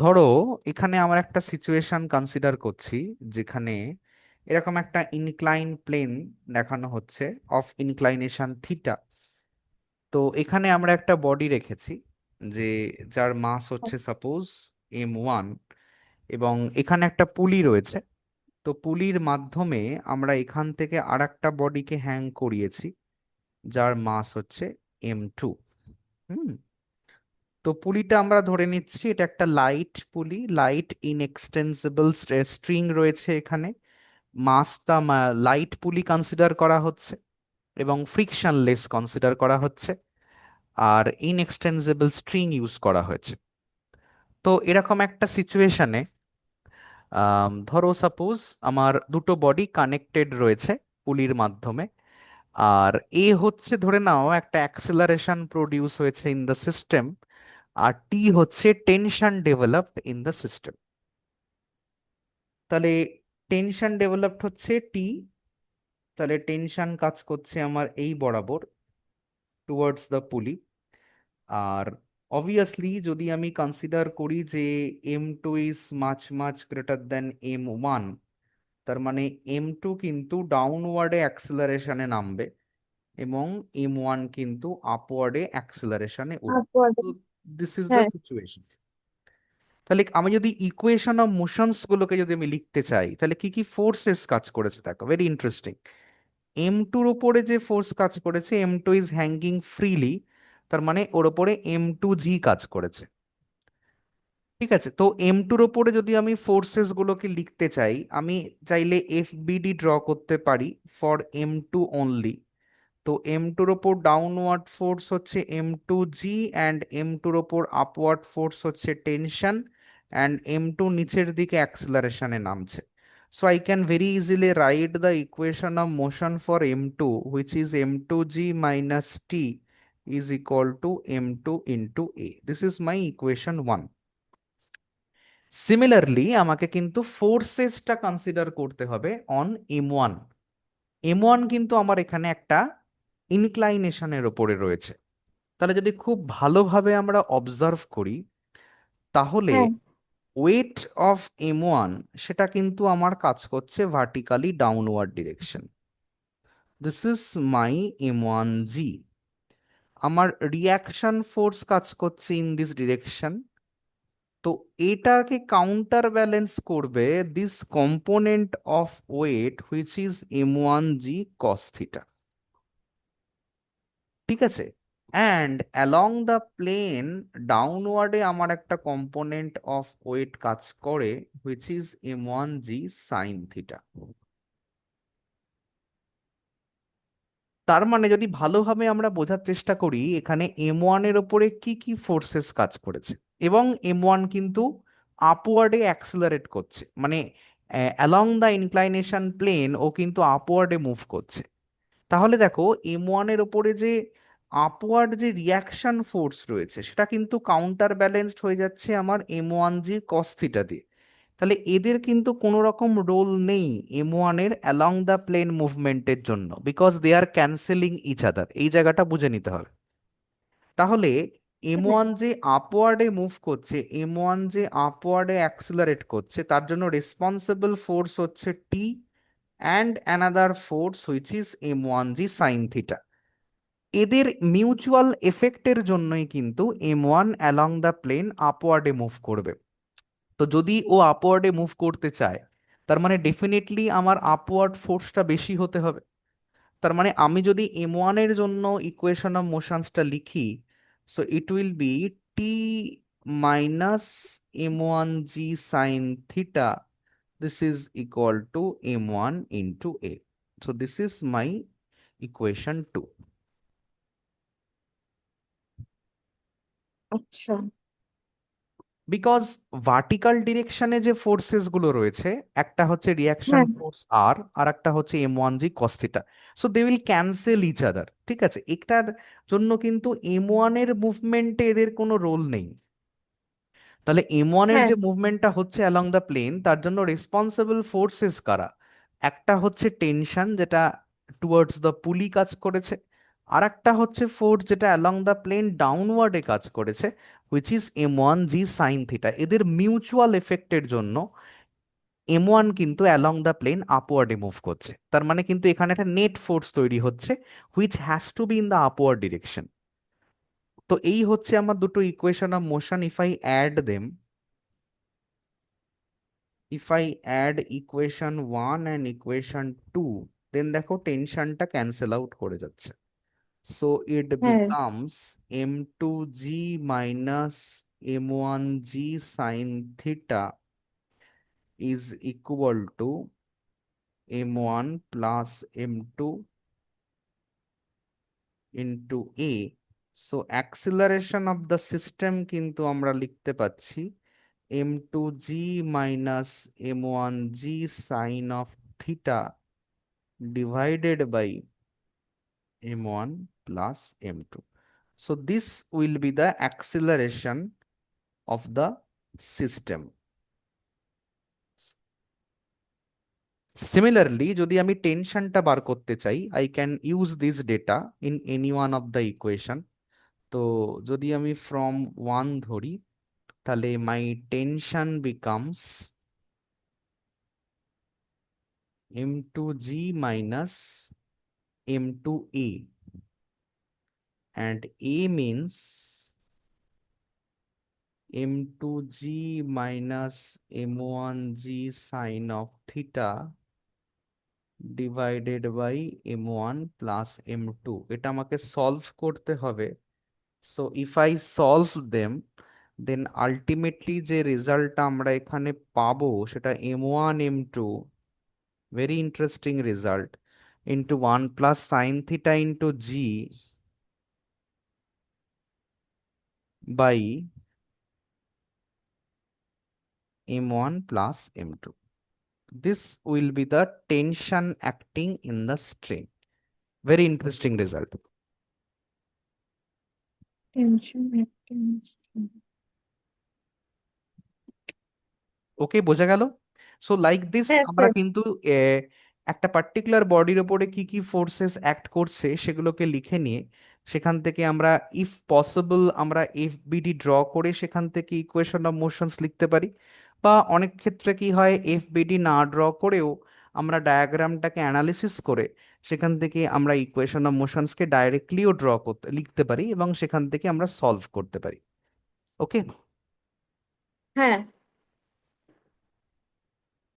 ধরো এখানে আমার একটা সিচুয়েশন কনসিডার করছি, যেখানে এরকম একটা ইনক্লাইন প্লেন দেখানো হচ্ছে অফ ইনক্লাইনেশন থিটা। তো এখানে আমরা একটা বডি রেখেছি যে যার মাস হচ্ছে সাপোজ m1, এবং এখানে একটা পুলি রয়েছে। তো পুলির মাধ্যমে আমরা এখান থেকে আর একটা বডিকে হ্যাং করিয়েছি যার মাস হচ্ছে m2। হুম। তো পুলিটা আমরা ধরে নিচ্ছি এটা একটা লাইট পুলি, লাইট ইনএক্সটেন্সিবল স্ট্রিং রয়েছে এখানে। মাসটা লাইট পুলি কনসিডার করা হচ্ছে এবং ফ্রিকশনলেস কনসিডার করা হচ্ছে, আর ইনএক্সটেন্সিবল স্ট্রিং ইউজ করা হয়েছে। তো এরকম একটা সিচুয়েশনে ধরো সাপোজ আমার দুটো বডি কানেক্টেড রয়েছে পুলির মাধ্যমে, আর এ হচ্ছে ধরে নাও একটা অ্যাক্সেলারেশন প্রডিউস হয়েছে ইন দ্য সিস্টেম, আর টি হচ্ছে tension developed in the system. তাহলে টেনশন ডেভেলপড হচ্ছে টি, তাহলে টেনশন কাজ করছে আমার এই বরাবর টুয়ার্ডস দ্য পুলি। আর অবভিয়াসলি যদি আমি কনসিডার করি যে m2 is much much greater than m1, তার মানে m2 কিন্তু ডাউনওয়ার্ডে অ্যাক্সেলারেশনে নামবে এবং m1 কিন্তু আপওয়ার্ডে অ্যাক্সেলারেশনে উঠবে। আপওয়ার্ড। তো দিস ইজ দ্য হ্যাঁ। সিচুয়েশন। তাহলে আমি যদি ইকুয়েশন অফ মোশনস গুলোকে যদি আমি লিখতে চাই, তাহলে কি কি ফোর্সেস কাজ করেছে দেখো, ভেরি ইন্টারেস্টিং। m2-র উপরে যে ফোর্স কাজ করেছে, m2 ইজ হ্যাঙ্গিং ফ্রিলি, তার মানে ওর উপরে m2g কাজ করেছে। ঠিক আছে, তো m2-র উপরে যদি আমি ফোর্সেস গুলোকে লিখতে চাই, আমি চাইলে FBD ড্র করতে পারি ফর m2 অনলি। তো m2-র ওপর ডাউনওয়ার্ড ফোর্স হচ্ছে m2g, অ্যান্ড m2-র ওপর আপওয়ার্ড ফোর্স হচ্ছে টেনশন, অ্যান্ড m2 নিচের দিকে অ্যাক্সেলারেশনে নামছে। So I can very easily write the equation of motion for m2, which is m2g minus t is equal to m2 into a. This is my equation 1. Similarly আমাকে কিন্তু ফোর্সেসটা consider করতে হবে on m1। m1 কিন্তু আমার এখানে একটা ইনক্লাইনেশনের ওপরে রয়েছে। তাহলে যদি খুব ভালোভাবে আমরা অবজার্ভ করি, তাহলে হ্যাঁ। ওয়েট অফ m1 সেটা কিন্তু আমার কাজ করছে vertically downward direction. This is my m1g। আমার রিয়াকশন ফোর্স কাজ করছে ইন দিস ডিরেকশন। তো এটাকে কাউন্টার ব্যালেন্স করবে this component of weight which is m1g cos theta. ঠিক আছে, অ্যান্ড অ্যালং দ্য প্লেন ডাউনওয়ার্ডে আমার একটা কম্পোনেন্ট অফ ওয়েট কাজ করে which is m1g sine theta. তার মানে যদি ভালোভাবে আমরা বোঝার চেষ্টা করি এখানে m1 এর ওপরে কি কি ফোর্সেস কাজ করেছে, এবং m1 কিন্তু আপওয়ার্ডে অ্যাক্সেলারেট করছে, মানে অ্যালং দ্য ইনক্লাইনেশন প্লেন ও কিন্তু আপওয়ার্ডে মুভ করছে। তাহলে দেখো m1 এর ওপরে যে আপওয়ার্ড যে রিয়াকশন ফোর্স রয়েছে সেটা কিন্তু কাউন্টার ব্যালেন্সড হয়ে যাচ্ছে আমার m1g cos থিটা দিয়ে। তাহলে এদের কিন্তু কোনো রকম রোল নেই m1 এর অ্যালং দ্য প্লেন মুভমেন্টের জন্য, because they are cancelling each other. এই জায়গাটা বুঝে নিতে হবে। তাহলে হ্যাঁ। m1 যে আপওয়ার্ডে মুভ করছে, m1 যে আপওয়ার্ডে অ্যাক্সিলারেট করছে, তার জন্য রেসপন্সিবল ফোর্স হচ্ছে T, and another force which is m1g sine theta. এদের মিউচুয়াল এফেক্টের জন্যই কিন্তু m1 অ্যালং দ্য প্লেন আপওয়ার্ডে মুভ করবে। তো যদি ও আপওয়ার্ডে মুভ করতে চায়, তার মানে ডেফিনেটলি আমার আপওয়ার্ড ফোর্সটা বেশি হতে হবে। তার মানে আমি যদি m1 এর জন্য ইকুয়েশন অফ মোশনসটা লিখি, so it will be T minus m1g sine theta, this is equal to m1 into a। So this is my equation 2। আচ্ছা। বিকজ ভার্টিক্যাল ডিরেকশনে যে ফোর্সেস গুলো রয়েছে, একটা হচ্ছে রিয়াকশন হ্যাঁ। ফোর্স আর, আর একটা হচ্ছে m1g cos theta. So they will cancel each other. ঠিক আছে, এটার জন্য কিন্তু m1 এর মুভমেন্টে এদের কোনো রোল নেই। তাহলে m1 এর হ্যাঁ। যে মুভমেন্টটা হচ্ছে অ্যালং দ্য প্লেন, তার জন্য রেসপন্সিবল ফোর্সেস কারা? একটা হচ্ছে টেনশন, যেটা টুয়ার্ডস দ্য পুলি কাজ করেছে, আর একটা হচ্ছে ফোর্স যেটা অ্যালং দ্য প্লেন ডাউনওয়ার্ডে কাজ করেছে, which is m1g sine theta. এদের মিউচুয়াল এফেক্টের জন্য m1 কিন্তু অ্যালং দ্য প্লেন আপওয়ার্ডে মুভ করছে, তার মানে কিন্তু এখানে একটা নেট ফোর্স তৈরি হচ্ছে which has to be in the upward direction. তো এই হচ্ছে আমার দুটো equation of motion. If I add them, if I add equation 1 and equation 2, then দেখো টেনশনটা ক্যান্সেল আউট করে যাচ্ছে। So it হ্যাঁ, becomes m2g minus m1g sin theta is equal to m1 plus m2 into a. So acceleration of the system কিন্তু আমরা লিখতে পাচ্ছি m2g minus m1g sin of theta divided by m1 plus m2. So this will be the acceleration of the system. Similarly, যদি আমি টেনশনটা বার করতে চাই, I can use this data in any one of the equation. তো যদি আমি from 1 ধরি, তাহলে my tension becomes m2g minus m2a, and a means m2g minus m1g sine of theta divided by m1 plus m2। এটা আমাকে solve করতে হবে। So if I solve them, then ultimately যে রেজাল্টটা আমরা এখানে পাবো সেটা m1 m2, very interesting result, into 1 plus sine theta into g by m1 plus m2. This will be the tension acting in the strain. Very interesting result. Tension একটা। ওকে, বোঝা গেল? So like this হ্যাঁ আমরা sir. কিন্তু একটা particular বডির ওপরে কি কি ফোর্সেস অ্যাক্ট করছে সেগুলোকে লিখে নিয়ে সেখান থেকে আমরা ইফ পসিবল আমরা এফবিডি ড্র করে সেখান থেকে ইকুয়েশন অফ মোশনস লিখতে পারি। বা অনেক ক্ষেত্রে কি হয়, এফবিডি না ড্র করেও আমরা ডায়াগ্রামটাকে অ্যানালিসিস করে সেখান থেকে আমরা ইকুয়েশন অফ মোশনসকে ডাইরেক্টলিও ড্র করতে লিখতে পারি এবং সেখান থেকে আমরা সলভ করতে পারি। ওকে। হ্যাঁ।